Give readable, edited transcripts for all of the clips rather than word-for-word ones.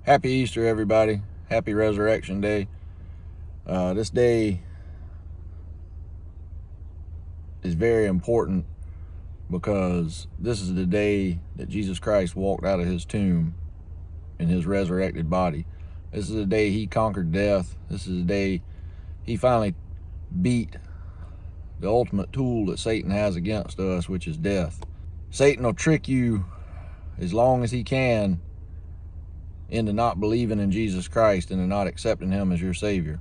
Happy Easter, everybody. Happy Resurrection Day. This day is very important because this is the day that Jesus Christ walked out of his tomb in his resurrected body. This is the day he conquered death. This is the day he finally beat the ultimate tool that Satan has against us, which is death. Satan will trick you as long as he can into not believing in Jesus Christ and to not accepting him as your Savior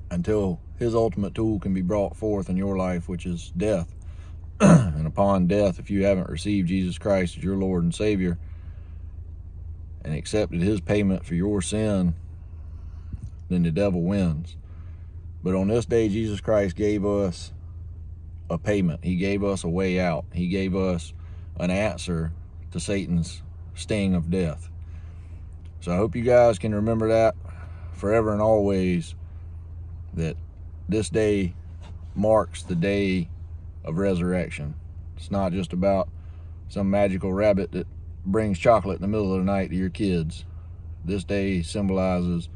until his ultimate tool can be brought forth in your life, which is death. And upon death, if you haven't received Jesus Christ as your Lord and Savior and accepted his payment for your sin, then the devil wins. But on this day, Jesus Christ gave us a payment. He gave us a way out. He gave us an answer to Satan's sting of death. So I hope you guys can remember that forever and always, that this day marks the day of resurrection. It's not just about some magical rabbit that brings chocolate in the middle of the night to your kids. This day symbolizes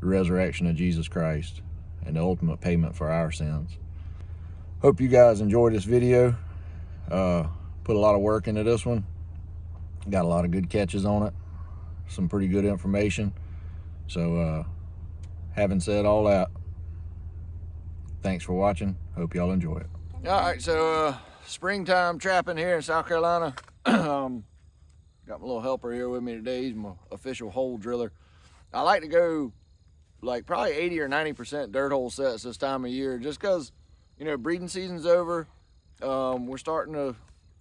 the resurrection of Jesus Christ and the ultimate payment for our sins. Hope you guys enjoyed this video. Put a lot of work into this one. Got a lot of good catches on it. Some pretty good information. So having said all that, thanks for watching. Hope y'all enjoy it. All right, so springtime trapping here in South Carolina. Got my little helper here with me today. He's my official hole driller. I like to go like probably 80 or 90% dirt hole sets this time of year, just because, you know, breeding season's over. We're starting to,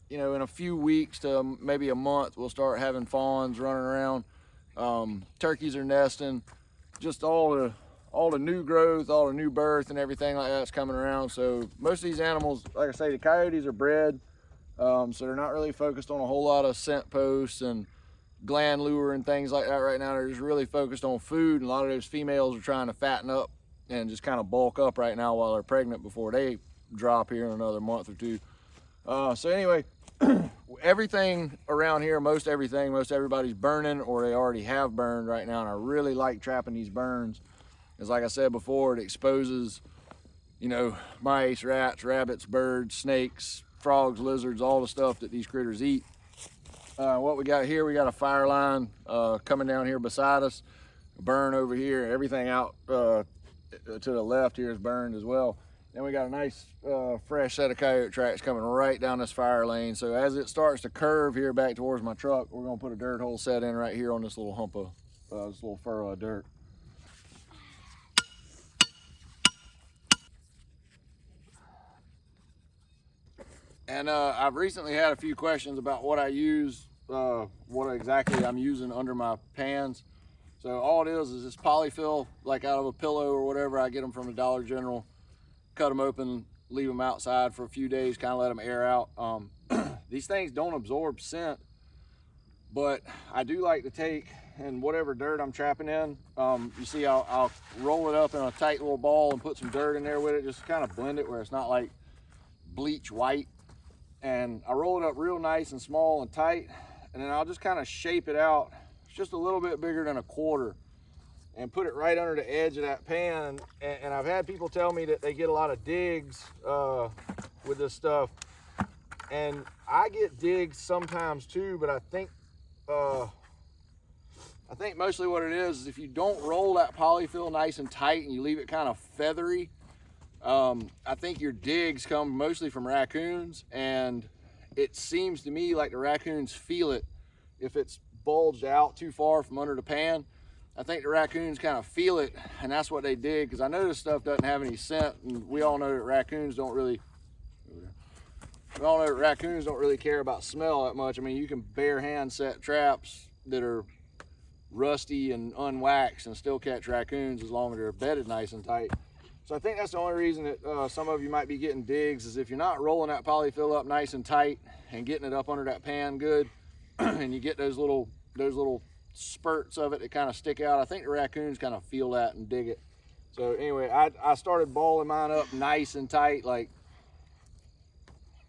you know, in a few weeks to maybe a month, we'll start having fawns running around. Turkeys are nesting. Just all the new growth, all the new birth and everything like that's coming around. So most of these animals, like I say, the coyotes are bred, so they're not really focused on a whole lot of scent posts and gland lure and things like that right now. They're just really focused on food, and a lot of those females are trying to fatten up and just kind of bulk up right now while they're pregnant before they drop here in another month or two. So anyway, everything around here, most everybody's burning, or they already have burned right now, and I really like trapping these burns. Because like I said before, it exposes, you know, mice, rats, rabbits, birds, snakes, frogs, lizards, all the stuff that these critters eat. What we got here, we got a fire line coming down here beside us, a burn over here, everything out to the left here is burned as well. Then we got a nice fresh set of coyote tracks coming right down this fire lane. So as it starts to curve here back towards my truck, we're gonna put a dirt hole set in right here on this little hump of, this little furrow of dirt. And I've recently had a few questions about what I use, what exactly I'm using under my pans. So all it is this polyfill, like out of a pillow or whatever. I get them from the Dollar General, cut them open, leave them outside for a few days, kind of let them air out. These things don't absorb scent, but I do like to take, and whatever dirt I'm trapping in, you see I'll roll it up in a tight little ball and put some dirt in there with it, just to kind of blend it where it's not like bleach white. And I roll it up real nice and small and tight, and then I'll just kind of shape it out. It's just a little bit bigger than a quarter, and put it right under the edge of that pan. And I've had people tell me that they get a lot of digs with this stuff, and I get digs sometimes too, but I think mostly what it is if you don't roll that polyfill nice and tight and you leave it kind of feathery, I think your digs come mostly from raccoons, and it seems to me like the raccoons feel it if it's bulged out too far from under the pan. I think the raccoons kind of feel it, and that's what they dig, because I know this stuff doesn't have any scent, and we all know that raccoons don't really care about smell that much. I mean, you can bare hand set traps that are rusty and unwaxed and still catch raccoons as long as they're bedded nice and tight. So I think that's the only reason that some of you might be getting digs, is if you're not rolling that polyfill up nice and tight and getting it up under that pan good, and you get those little spurts of it that kind of stick out. I think the raccoons kind of feel that and dig it. So anyway, I started balling mine up nice and tight, like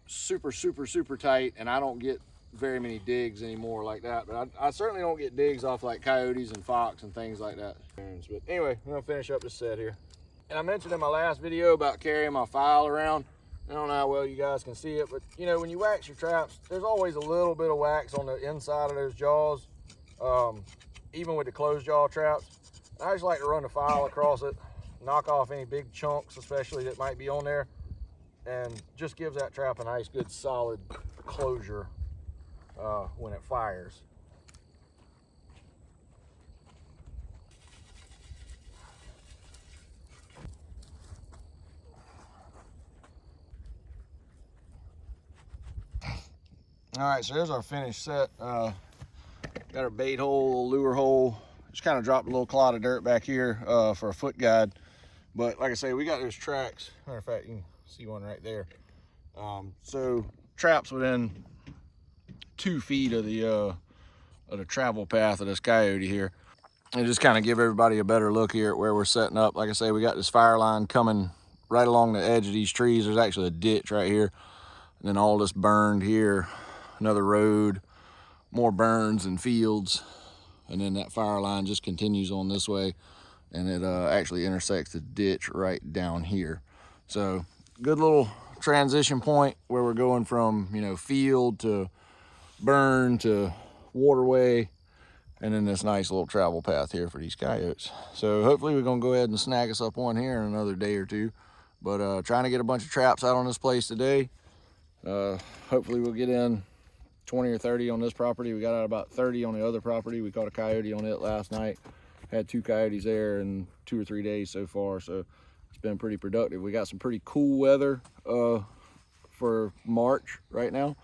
super tight, and I don't get very many digs anymore like that, but I certainly don't get digs off like coyotes and fox and things like that. But anyway, I'm gonna finish up this set here. And I mentioned in my last video about carrying my file around. I don't know how well you guys can see it, but you know, when you wax your traps, there's always a little bit of wax on the inside of those jaws, even with the closed jaw traps. I just like to run the file across it, knock off any big chunks, especially that might be on there, and just gives that trap a nice, good, solid closure when it fires. All right, so here's our finished set. Got our bait hole, lure hole. Just kind of dropped a little clod of dirt back here for a foot guide. But like I say, we got those tracks. Matter of fact, you can see one right there. So traps within 2 feet of the travel path of this coyote here. And just kind of give everybody a better look here at where we're setting up. Like I say, we got this fire line coming right along the edge of these trees. There's actually a ditch right here. And then all this burned here, another road, more burns and fields. And then that fire line just continues on this way, and it actually intersects the ditch right down here. So good little transition point where we're going from, you know, field to burn to waterway, and then this nice little travel path here for these coyotes. So hopefully we're gonna go ahead and snag us up one here in another day or two. But trying to get a bunch of traps out on this place today. Hopefully we'll get in 20 or 30 on this property. We got out about 30 on the other property. We caught a coyote on it last night. Had 2 coyotes there in 2 or 3 days so far, so it's been pretty productive. We got some pretty cool weather for March right now.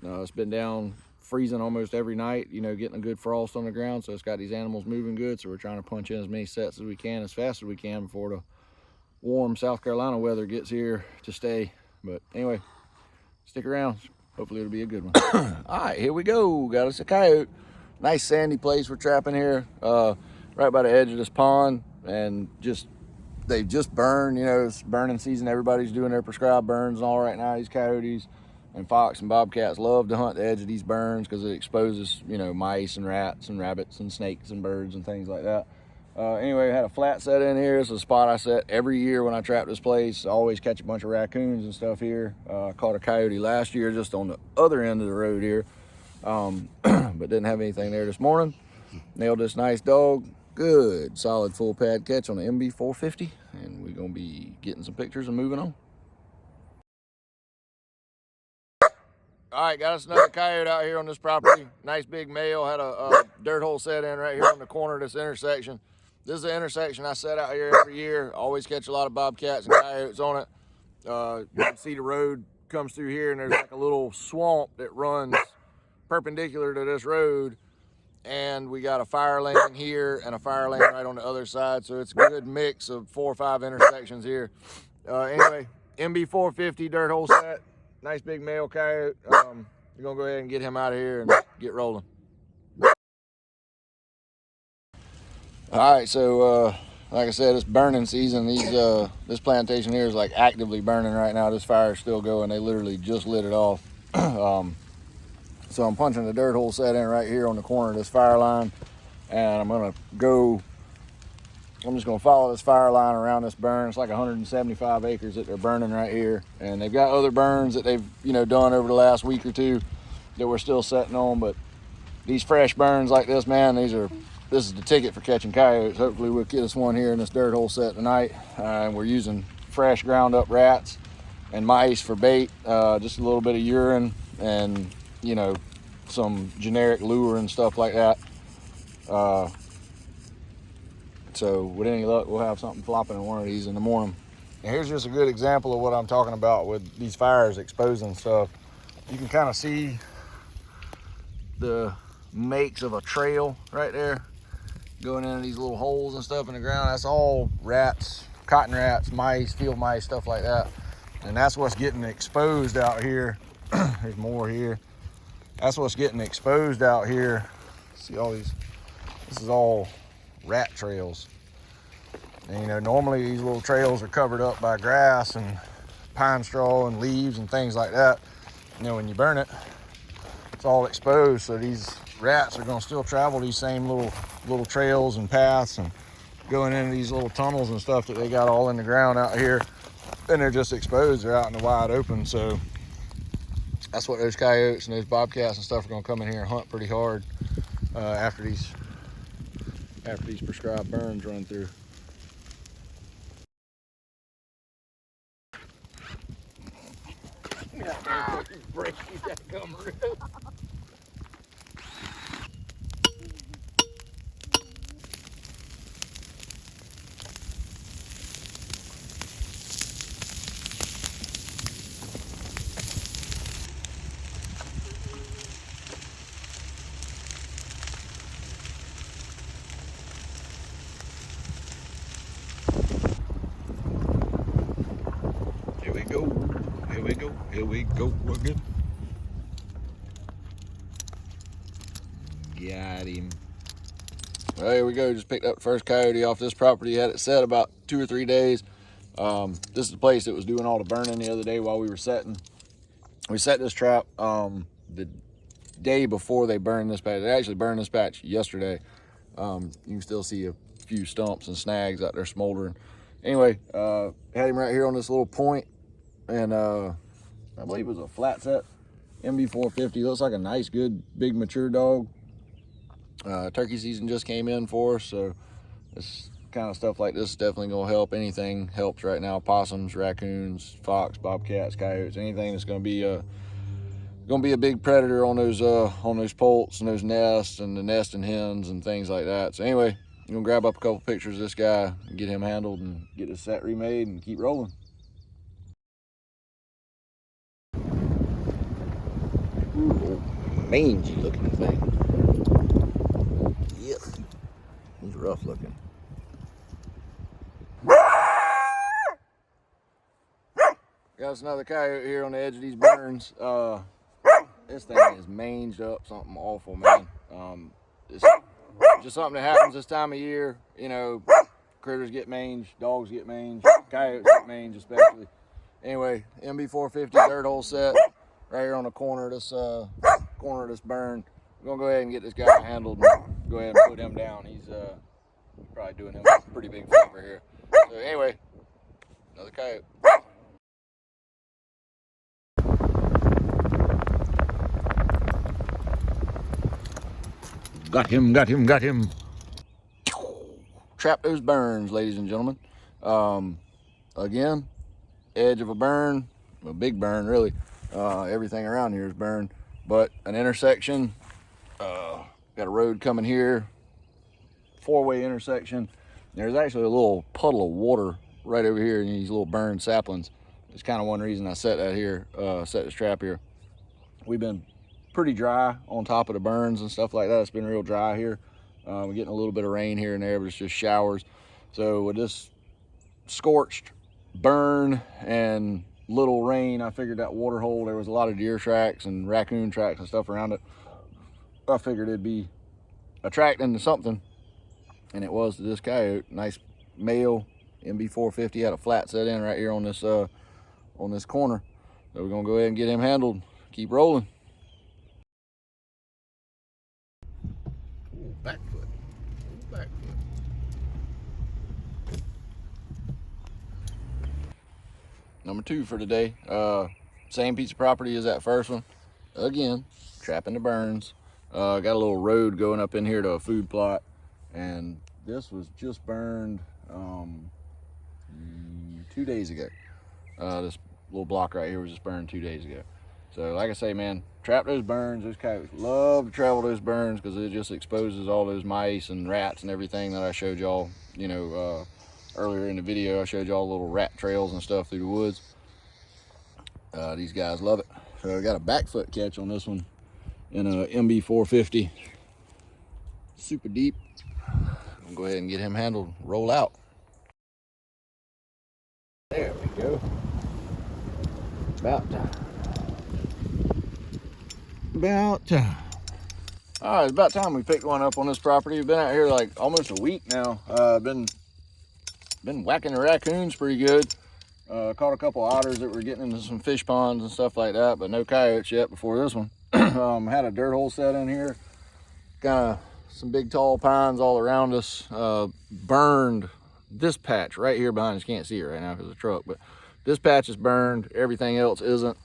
It's been down freezing almost every night, you know, getting a good frost on the ground, so it's got these animals moving good. So we're trying to punch in as many sets as we can, as fast as we can, before the warm South Carolina weather gets here to stay. But anyway, stick around. Hopefully it'll be a good one. All right, here we go. Got us a coyote. Nice sandy place we're trapping here, right by the edge of this pond. And just, they've just burned, you know, it's burning season. Everybody's doing their prescribed burns and all right now. These coyotes and fox and bobcats love to hunt the edge of these burns because it exposes, you know, mice and rats and rabbits and snakes and birds and things like that. Anyway, I had a flat set in here. It's a spot I set every year when I trap this place. I always catch a bunch of raccoons and stuff here. Caught a coyote last year just on the other end of the road here, but didn't have anything there this morning. Nailed this nice dog. Good, solid full pad catch on the MB 450, and we're gonna be getting some pictures and moving on. All right, got us another coyote out here on this property. Nice big male. Had a dirt hole set in right here on the corner of this intersection. This is the intersection I set out here every year. Always catch a lot of bobcats and coyotes on it. You can see the road comes through here, and there's like a little swamp that runs perpendicular to this road. And we got a fire lane here and a fire lane right on the other side. So it's a good mix of 4 or 5 intersections here. Anyway, MB 450 dirt hole set. Nice big male coyote. We're gonna go ahead and get him out of here and get rolling. All right, so like I said, it's burning season. This plantation here is like actively burning right now. This fire is still going. They literally just lit it off. So I'm punching the dirt hole set in right here on the corner of this fire line, and I'm just gonna follow this fire line around this burn. It's like 175 acres that they're burning right here, and they've got other burns that they've, you know, done over the last week or two that we're still setting on. But these fresh burns like this, man, this is the ticket for catching coyotes. Hopefully we'll get us one here in this dirt hole set tonight. And we're using fresh ground up rats and mice for bait, just a little bit of urine and, you know, some generic lure and stuff like that. So with any luck, we'll have something flopping in one of these in the morning. And here's just a good example of what I'm talking about with these fires exposing stuff. You can kind of see the makes of a trail right there going into these little holes and stuff in the ground. That's all rats, cotton rats, mice, field mice, stuff like that. And that's what's getting exposed out here. There's more here. That's what's getting exposed out here. See all these, this is all rat trails. And you know, normally these little trails are covered up by grass and pine straw and leaves and things like that. You know, when you burn it, it's all exposed, so these rats are going to still travel these same little trails and paths and going into these little tunnels and stuff that they got all in the ground out here, and they're just exposed. They're out in the wide open. So that's what those coyotes and those bobcats and stuff are going to come in here and hunt pretty hard after these prescribed burns run through. Break that gum rib. Here we go. Here we go. Here we go. We're good. Got him. Well, here we go. Just picked up the first coyote off this property. Had it set about 2 or 3 days. This is the place that was doing all the burning the other day while we were setting. We set this trap the day before they burned this patch. They actually burned this patch yesterday. You can still see a few stumps and snags out there smoldering. Anyway, had him right here on this little point, and I believe it was a flat set MB450. Looks like a nice, good, big, mature dog. Turkey season just came in for us, so this kind of stuff like this is definitely going to help. Anything helps right now. Possums, raccoons, fox, bobcats, coyotes, anything that's going to be a big predator on those poults and those nests and the nesting hens and things like that. So anyway, I'm gonna grab up a couple pictures of this guy and get him handled and get this set remade and keep rolling. Ooh, mangy looking thing. Yep, he's rough looking. Got us another coyote here on the edge of these burns. This thing is manged up something awful, man. It's just something that happens this time of year. You know, critters get mange, dogs get mange, coyotes get mange especially. Anyway, MB450 third hole set right here on the corner of this burn. We're gonna go ahead and get this guy handled and go ahead and put him down. He's probably doing him a pretty big favor here. So anyway, another coyote. Got him, got him, got him. Trap those burns, ladies and gentlemen. Again, edge of a burn, a big burn really. Everything around here is burned, but an intersection, got a road coming here, 4-way intersection. There's actually a little puddle of water right over here in these little burned saplings. It's kind of one reason I set that here, set this trap here. We've been pretty dry on top of the burns and stuff like that. It's been real dry here. We're getting a little bit of rain here and there, but it's just showers. So with this scorched burn and little rain, I figured that water hole, there was a lot of deer tracks and raccoon tracks and stuff around it. I figured it'd be attracting to something, and it was to this coyote. Nice male MB450, had a flat set in right here on this corner. So we're gonna go ahead and get him handled, keep rolling. Back foot. Back foot. Number 2 for today. Same piece of property as that first one. Again, trapping the burns. Got a little road going up in here to a food plot, and this was just burned 2 days ago. This little block right here was just burned 2 days ago. So like I say, man, trap those burns. Those coyotes love to travel those burns because it just exposes all those mice and rats and everything that I showed y'all, you know, earlier in the video. I showed y'all little rat trails and stuff through the woods. These guys love it. So I got a back foot catch on this one in a MB450. Super deep. I'm gonna go ahead and get him handled, roll out. There we go. About time. About time. All right, it's about time we picked one up on this property. We've been out here like almost a week now. Been whacking the raccoons pretty good. Caught a couple otters that were getting into some fish ponds and stuff like that, but no coyotes yet before this one. Had a dirt hole set in here, kind of some big tall pines all around us. Burned this patch right here behind us. Can't see it right now because of the truck, but this patch is burned, everything else isn't.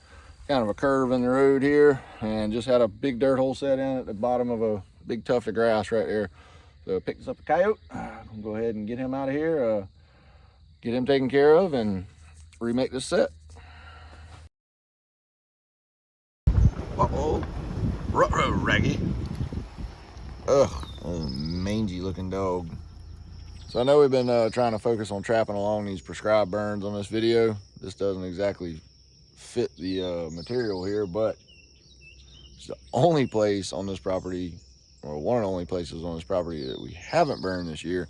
Kind of a curve in the road here, and just had a big dirt hole set in at the bottom of a big tuft of grass right there. So picked us up a coyote. I'm gonna go ahead and get him out of here, get him taken care of, and remake this set. Uh-oh, ruh-roh, Raggy. Ugh, oh, mangy looking dog. So I know we've been trying to focus on trapping along these prescribed burns on this video. This doesn't exactly fit the material here, but it's the only place on this property, or one of the only places on this property that we haven't burned this year.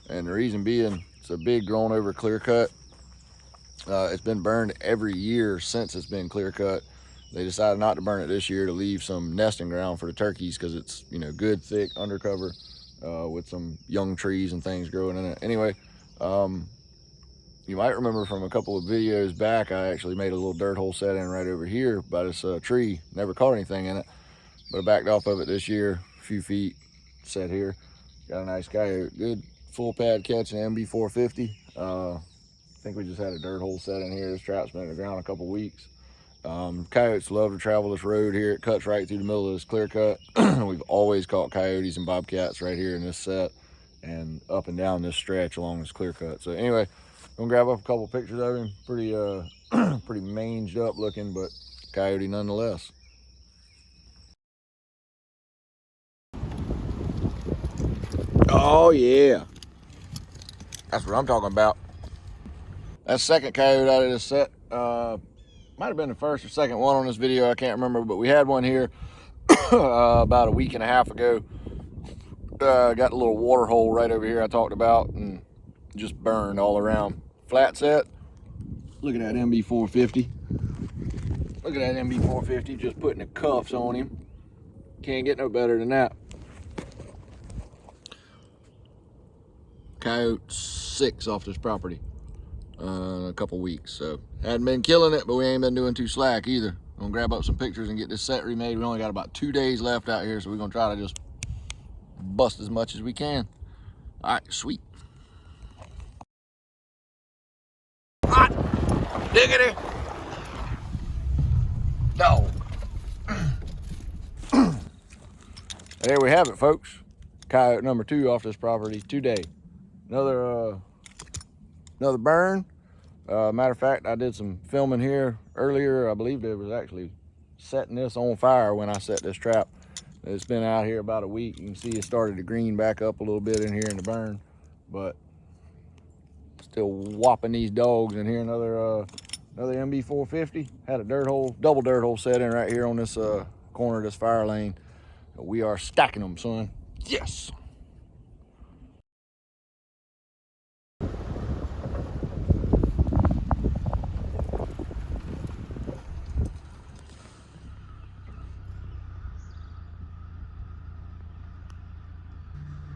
And the reason being, it's a big grown over clear cut. It's been burned every year since it's been clear cut. They decided not to burn it this year to leave some nesting ground for the turkeys, because it's, you know, good thick undercover with some young trees and things growing in it. Anyway, you might remember from a couple of videos back, I actually made a little dirt hole set in right over here by this tree. Never caught anything in it, but I backed off of it this year, a few feet, set here. Got a nice coyote, good full pad catch, an MB 450. I think we just had a dirt hole set in here. This trap's been in the ground a couple weeks. Coyotes love to travel this road here. It cuts right through the middle of this clear cut. We've always caught coyotes and bobcats right here in this set and up and down this stretch along this clear cut. So anyway, I'm gonna grab up a couple pictures of him. Pretty pretty manged up looking, but coyote nonetheless. Oh yeah, that's what I'm talking about. That second coyote out of this set, might have been the first or second one on this video, I can't remember, but we had one here about a week and a half ago. Got a little water hole right over here I talked about, and just burned all around. Flat set. Look at that MB 450. Look at that MB 450 just putting the cuffs on him. Can't get no better than that. Coyote 6 off this property in a couple weeks, so hadn't been killing it, but we ain't been doing too slack either. I'm gonna grab up some pictures and get this set remade. We only got about 2 days left out here, so we're gonna try to just bust as much as we can. All right, sweet. Hot diggity dog. There we have it, folks. Coyote number 2 off this property today. Another burn. Matter of fact, I did some filming here earlier. I believe it was actually setting this on fire when I set this trap. It's been out here about a week. You can see it started to green back up a little bit in here in the burn, but still whopping these dogs in here. Another MB 450. Had a double dirt hole set in right here on this corner of this fire lane. We are stacking them, son. Yes.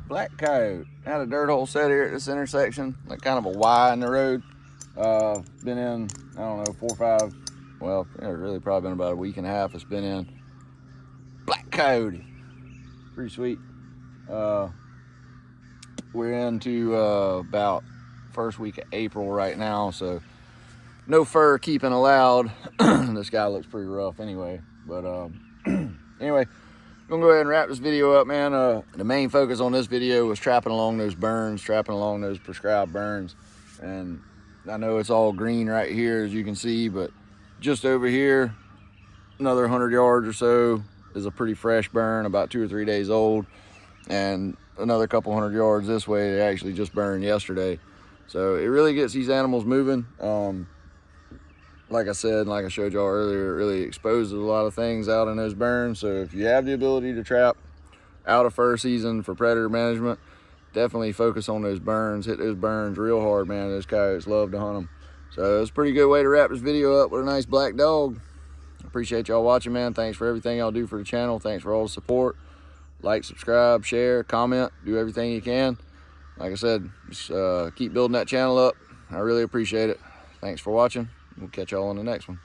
Black coyote. Had a dirt hole set here at this intersection, like kind of a Y in the road. Been in, I don't know, 4 or 5, well, it's really probably been about a week and a half it's been in. Black coyote. Pretty sweet. We're into about first week of April right now, so no fur keeping allowed. This guy looks pretty rough anyway, but anyway, I'm gonna go ahead and wrap this video up, man. The main focus on this video was trapping along those burns, trapping along those prescribed burns. And I know it's all green right here, as you can see, but just over here, another 100 yards or so is a pretty fresh burn, about 2 or 3 days old. And another couple 100 yards this way, they actually just burned yesterday. So it really gets these animals moving. Like I said, and like I showed y'all earlier, it really exposes a lot of things out in those burns. So if you have the ability to trap out of fur season for predator management, definitely focus on those burns. Hit those burns real hard, man. Those coyotes love to hunt them. So it's a pretty good way to wrap this video up with a nice black dog. Appreciate y'all watching, man. Thanks for everything y'all do for the channel. Thanks for all the support. Like, subscribe, share, comment, do everything you can. Like I said, just keep building that channel up. I really appreciate it. Thanks for watching. We'll catch y'all on the next one.